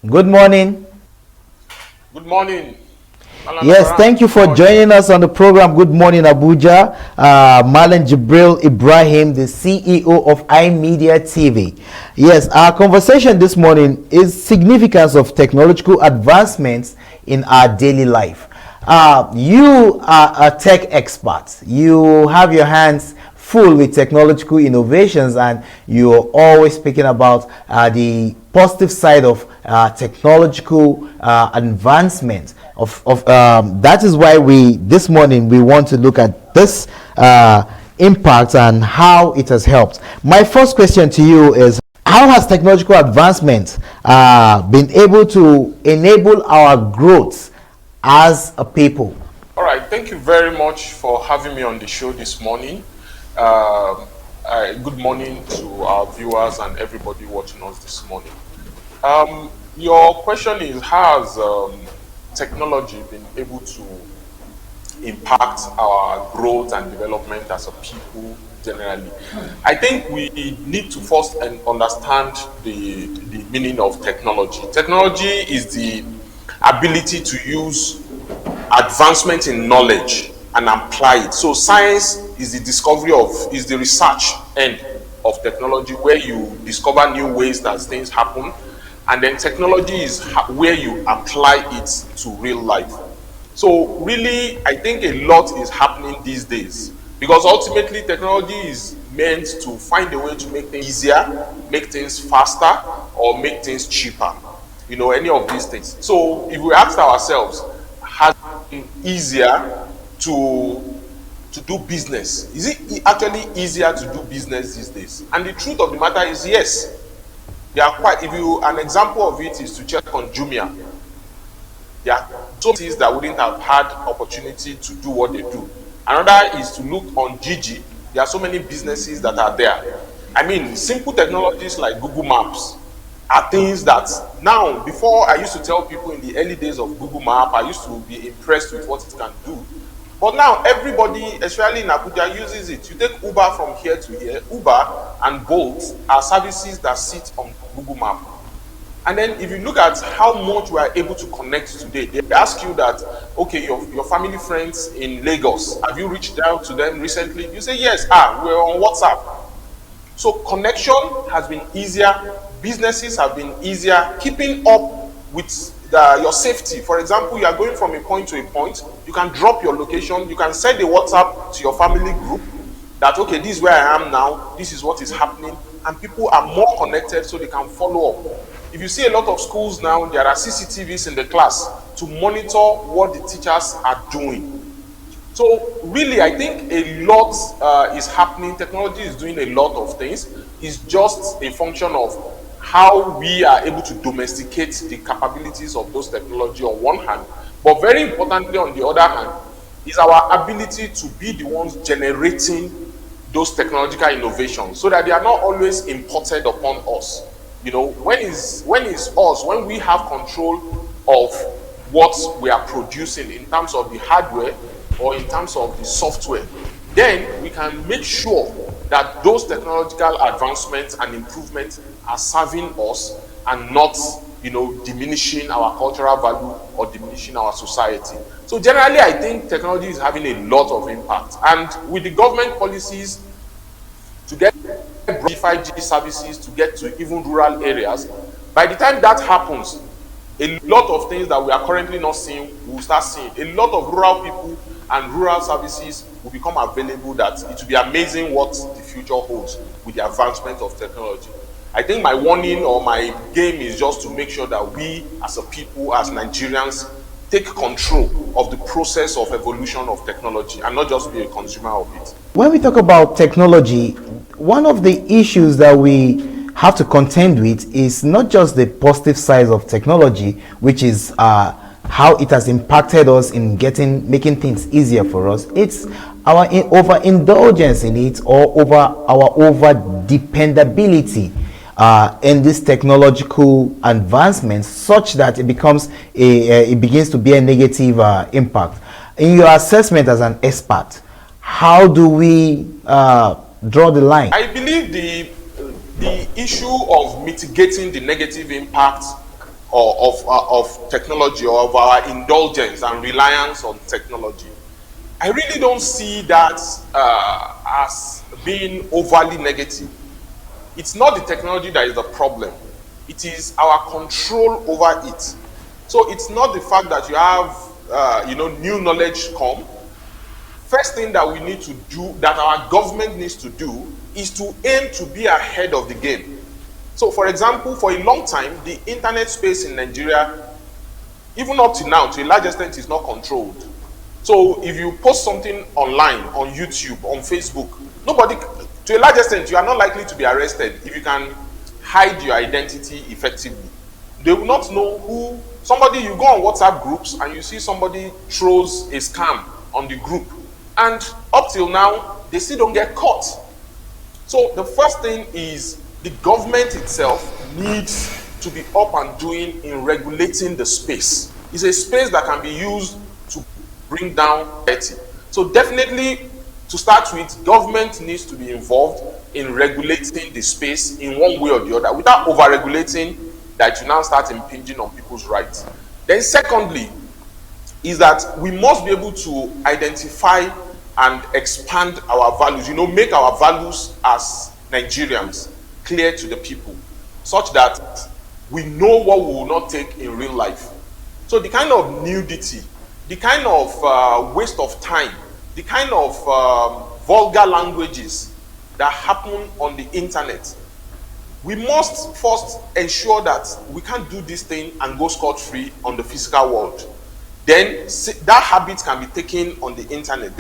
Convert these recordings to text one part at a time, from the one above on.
Good morning. Good morning, Alan Yes, Labaran. thank you for How are you? joining us on the program. Good morning, Abuja. Malan Jibril Ibrahim, the CEO of iMedia TV. Yes, our conversation this morning is significance of technological advancements in our daily life. You are a tech expert. You have your hands full with technological innovations, and you're always speaking about the positive side of technological advancement that is why we this morning we want to look at this impact and how it has helped. My first question to you is, how has technological advancement been able to enable our growth as a people? All right, thank you very much for having me on the show this morning. Um, Good morning to our viewers and everybody watching us this morning. Your question is, how has technology been able to impact our growth and development as a people generally? I think we need to first understand the meaning of technology. Technology is the ability to use advancement in knowledge and apply it. So science is the discovery of, is the research end of technology, where you discover new ways that things happen, and then technology is where you apply it to real life. So really, I think a lot is happening these days, because ultimately technology is meant to find a way to make things easier, make things faster, or make things cheaper. Any of these things. So if we ask ourselves, has it been easier to do business? Is it actually easier to do business these days? And the truth of the matter is, yes. They are quite. If you An example of it is to check on Jumia. There are so many things that wouldn't have had opportunity to do what they do. Another is to look on Gigi. There are so many businesses that are there. I mean, simple technologies like Google Maps are things that now, before I used to tell people in the early days of Google Map, I used to be impressed with what it can do. But now everybody, especially in Abuja, uses it. You take Uber from here to here. Uber and Bolt are services that sit on Google Map. And then if you look at how much we are able to connect today, they ask you that, okay, your family friends in Lagos, have you reached out to them recently? You say, yes, we're on WhatsApp. So connection has been easier, businesses have been easier, keeping up with your safety. For example, you are going from a point to a point, you can drop your location, you can send a WhatsApp to your family group that, okay, this is where I am now, this is what is happening, and people are more connected so they can follow up. If you see a lot of schools now, there are CCTVs in the class to monitor what the teachers are doing. So really, I think a lot is happening. Technology is doing a lot of things. It's just a function of how we are able to domesticate the capabilities of those technology on one hand, but very importantly on the other hand, is our ability to be the ones generating those technological innovations, so that they are not always imported upon us. When we have control of what we are producing in terms of the hardware or in terms of the software, then we can make sure that those technological advancements and improvements are serving us and not, diminishing our cultural value or diminishing our society. So generally, I think technology is having a lot of impact, and with the government policies to get 5G services to get to even rural areas, by the time that happens, a lot of things that we are currently not seeing, we will start seeing. A lot of rural people and rural services will become available, that it will be amazing what the future holds with the advancement of technology. I think my warning or my game is just to make sure that we as a people, as Nigerians, take control of the process of evolution of technology and not just be a consumer of it. When we talk about technology, one of the issues that we have to contend with is not just the positive side of technology, which is how it has impacted us in making things easier for us. It's our overindulgence in it, or over dependability in this technological advancements, such that it begins to be a negative impact. In your assessment as an expert, how do we draw the line? I believe the issue of mitigating the negative impact of technology, or of our indulgence and reliance on technology. I really don't see that as being overly negative. It's not the technology that is the problem. It is our control over it. So it's not the fact that you have, new knowledge come. First thing that we need to do, that our government needs to do, is to aim to be ahead of the game. So, for example, for a long time, the internet space in Nigeria, even up to now, to a large extent, is not controlled. So, if you post something online, on YouTube, on Facebook, nobody, to a large extent, you are not likely to be arrested if you can hide your identity effectively. They will not know who, somebody, you go on WhatsApp groups and you see somebody throws a scam on the group. And up till now, they still don't get caught. So the first thing is the government itself needs to be up and doing in regulating the space. It's a space that can be used to bring down poverty. So definitely, to start with, government needs to be involved in regulating the space in one way or the other, without over-regulating that you now start impinging on people's rights. Then secondly, is that we must be able to identify and expand our values, make our values as Nigerians clear to the people, such that we know what we will not take in real life. So the kind of nudity, the kind of waste of time, the kind of vulgar languages that happen on the internet, we must first ensure that we can't do this thing and go scot-free on the physical world. Then that habit can be taken on the internet.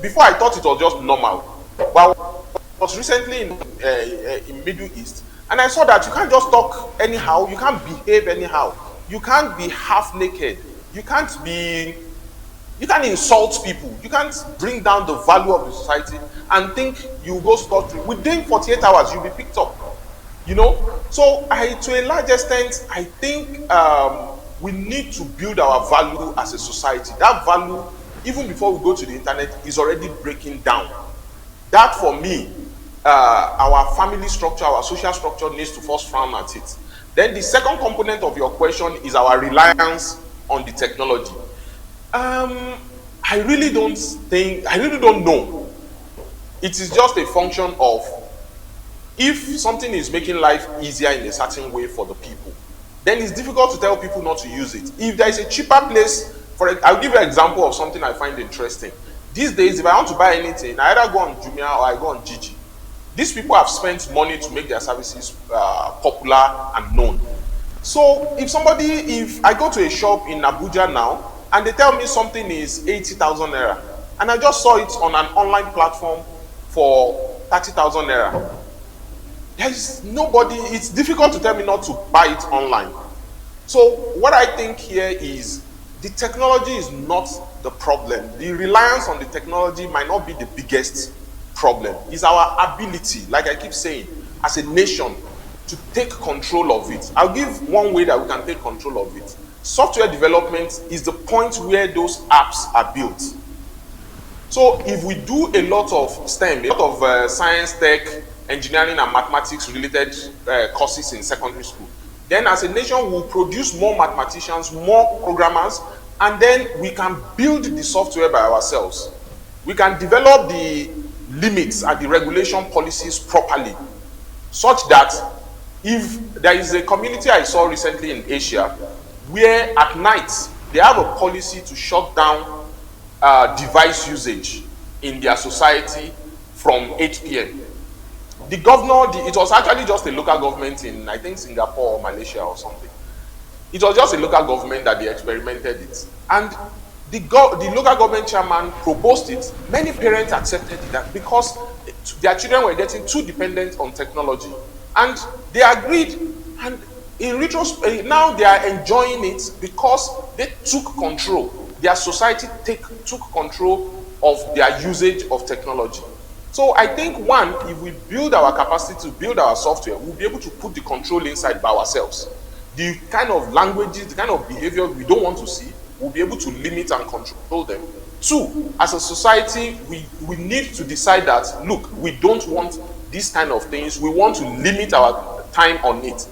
Before I thought it was just normal, but I was recently in Middle East, and I saw that you can't just talk anyhow, you can't behave anyhow, you can't be half naked, you can't insult people, you can't bring down the value of the society and think you go scot-free. Within 48 hours, you'll be picked up. So to a large extent, I think we need to build our value as a society. That value, even before we go to the internet, is already breaking down. That, for me, our family structure, our social structure needs to first frown at it. Then the second component of your question is our reliance on the technology. I really don't know. It is just a function of, if something is making life easier in a certain way for the people, then it's difficult to tell people not to use it. If there is a cheaper place, I'll give you an example of something I find interesting. These days, if I want to buy anything, I either go on Jumia or I go on Gigi. These people have spent money to make their services popular and known. So if I go to a shop in Abuja now, and they tell me something is 80,000 naira, and I just saw it on an online platform for 30,000 naira, it's difficult to tell me not to buy it online. So what I think here is, the technology is not the problem. The reliance on the technology might not be the biggest problem. It's our ability, like I keep saying, as a nation, to take control of it. I'll give one way that we can take control of it. Software development is the point where those apps are built. So if we do a lot of STEM, a lot of science, tech, engineering and mathematics related courses in secondary school, then as a nation we'll produce more mathematicians, more programmers, and then we can build the software by ourselves. We can develop the limits and the regulation policies properly, such that if there is a community I saw recently in Asia where at night they have a policy to shut down device usage in their society from 8 p.m. The governor, it was actually just a local government in, I think, Singapore or Malaysia or something. It was just a local government that they experimented it. And the local government chairman proposed it. Many parents accepted that because their children were getting too dependent on technology. And they agreed, and in retrospect, now they are enjoying it because they took control. Their society took control of their usage of technology. So I think, one, if we build our capacity to build our software, we'll be able to put the control inside by ourselves. The kind of languages, the kind of behavior we don't want to see, we'll be able to limit and control them. Two, as a society, we need to decide that, look, we don't want these kind of things. We want to limit our time on it.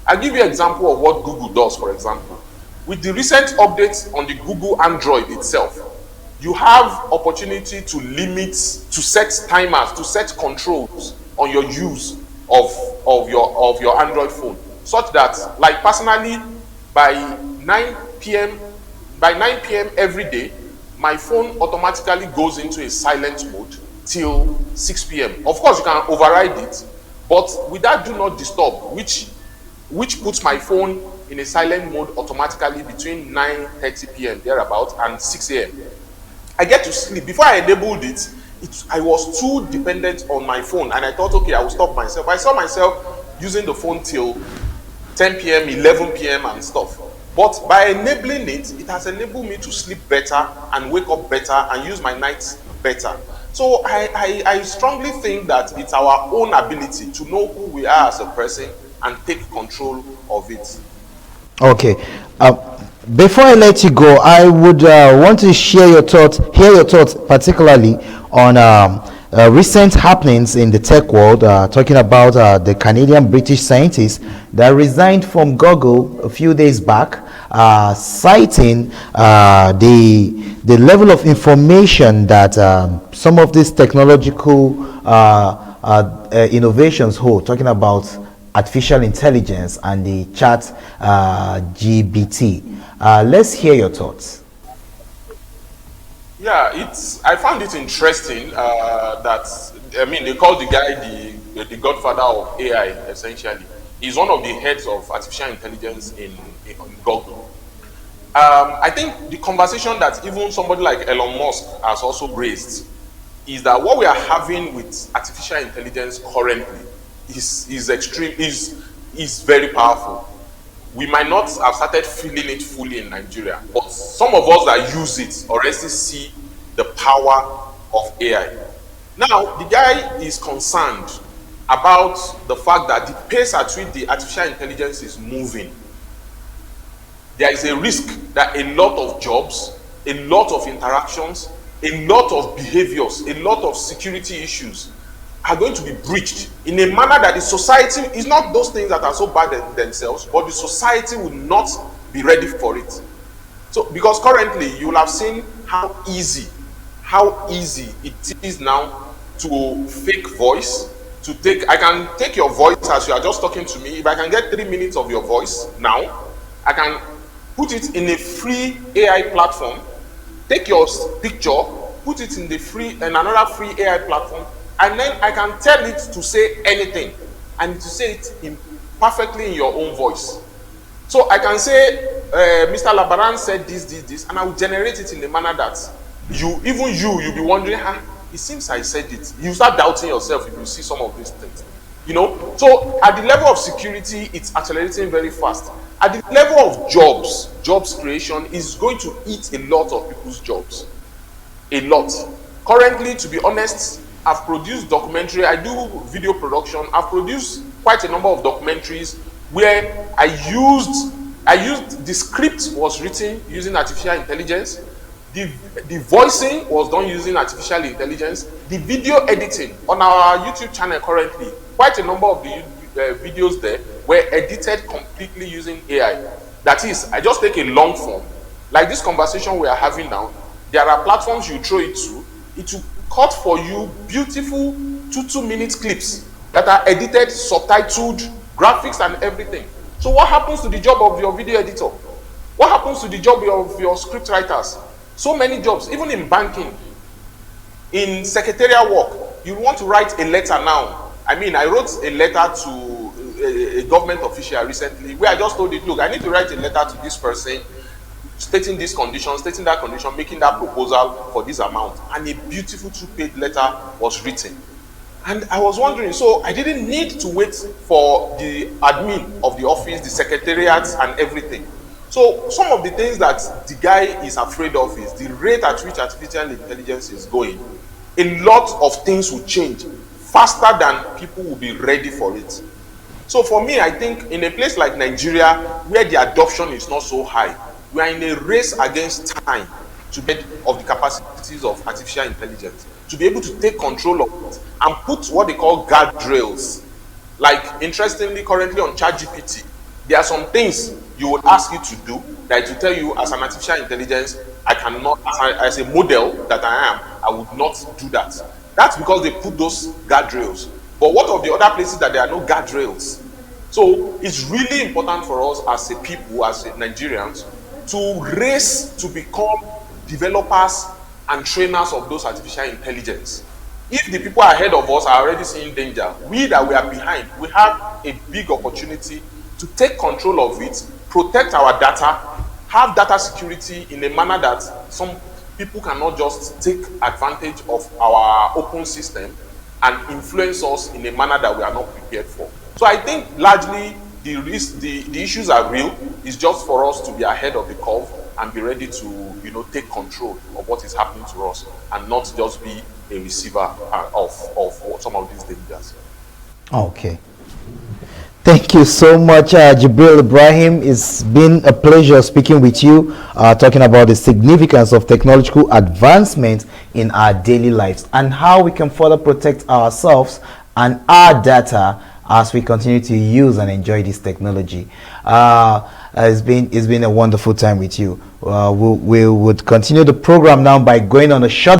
I'll give you an example of what Google does, for example. With the recent updates on the Google Android itself, you have opportunity to limit, to set timers, to set controls on your use of your Android phone, such that, like personally, by 9 p.m. by 9 p.m. every day, my phone automatically goes into a silent mode till 6 p.m. Of course, you can override it, but with that do not disturb, which puts my phone in a silent mode automatically between 9:30 p.m. thereabout and 6 a.m. I get to sleep. Before I enabled it, I was too dependent on my phone, and I thought, okay, I will stop myself. I saw myself using the phone till 10 p.m., 11 p.m. and stuff. But by enabling it, it has enabled me to sleep better and wake up better and use my nights better. So I strongly think that it's our own ability to know who we are as a person and take control of it. Okay. Before I let you go, I would want to hear your thoughts, particularly on recent happenings in the tech world, talking about the Canadian British scientist that resigned from Google a few days back, citing the level of information that some of these technological innovations hold, talking about artificial intelligence and the chat GBT. Let's hear your thoughts. Yeah, I found it interesting that, I mean, they call the guy the godfather of AI, essentially. He's one of the heads of artificial intelligence in Google. I think the conversation that even somebody like Elon Musk has also raised is that what we are having with artificial intelligence currently is very powerful. We might not have started feeling it fully in Nigeria, but some of us that use it already see the power of AI. Now, the guy is concerned about the fact that the pace at which the artificial intelligence is moving, there is a risk that a lot of jobs, a lot of interactions, a lot of behaviors, a lot of security issues are going to be breached in a manner that the society is not those things that are so bad themselves, but the society will not be ready for it. So, because currently you will have seen how easy it is now to fake voice, I can take your voice as you are just talking to me. If I can get 3 minutes of your voice now, I can put it in a free AI platform, take your picture, put it in another free AI platform, and then I can tell it to say anything, and to say it perfectly in your own voice. So I can say, Mr. Labaran said this, and I will generate it in a manner that you'll be wondering, it seems I said it. You start doubting yourself if you see some of these things. So at the level of security, it's accelerating very fast. At the level of jobs creation is going to eat a lot of people's jobs. A lot. Currently, to be honest, I've produced documentary, I do video production, I've produced quite a number of documentaries where I used the script was written using artificial intelligence, the voicing was done using artificial intelligence, the video editing on our YouTube channel currently, quite a number of the videos there were edited completely using AI. That is, I just take a long form, like this conversation we are having now, there are platforms you throw it to, it will cut for you beautiful 2 minute clips that are edited, subtitled, graphics and everything. So what happens to the job of your video editor? What happens to the job of your script writers? So many jobs, even in banking, in secretarial work, you want to write a letter now. I mean, I wrote a letter to a government official recently where I just told it, look, I need to write a letter to this person stating this condition, stating that condition, making that proposal for this amount. And a beautiful 2-page letter was written. And I was wondering, so I didn't need to wait for the admin of the office, the secretariat and everything. So some of the things that the guy is afraid of is the rate at which artificial intelligence is going. A lot of things will change faster than people will be ready for it. So for me, I think in a place like Nigeria, where the adoption is not so high, we are in a race against time to get of the capacities of artificial intelligence, to be able to take control of it and put what they call guardrails. Like, interestingly, currently on ChatGPT, There are some things you would ask it to do that it will tell you as an artificial intelligence, I cannot, as a model that I am, I would not do that. That's because they put those guardrails. But what of the other places that there are no guardrails? So it's really important for us as a people, as Nigerians, to race to become developers and trainers of those artificial intelligence. If the people ahead of us are already seeing danger, we that we are behind, we have a big opportunity to take control of it, protect our data, have data security in a manner that some people cannot just take advantage of our open system and influence us in a manner that we are not prepared for. So I think largely the risk, the issues are real. It's just for us to be ahead of the curve and be ready to, take control of what is happening to us and not just be a receiver of some of these dangers. Okay. Thank you so much, Jibril Ibrahim. It's been a pleasure speaking with you, talking about the significance of technological advancement in our daily lives and how we can further protect ourselves and our data as we continue to use and enjoy this technology. It's been a wonderful time with you. We would continue the program now by going on a short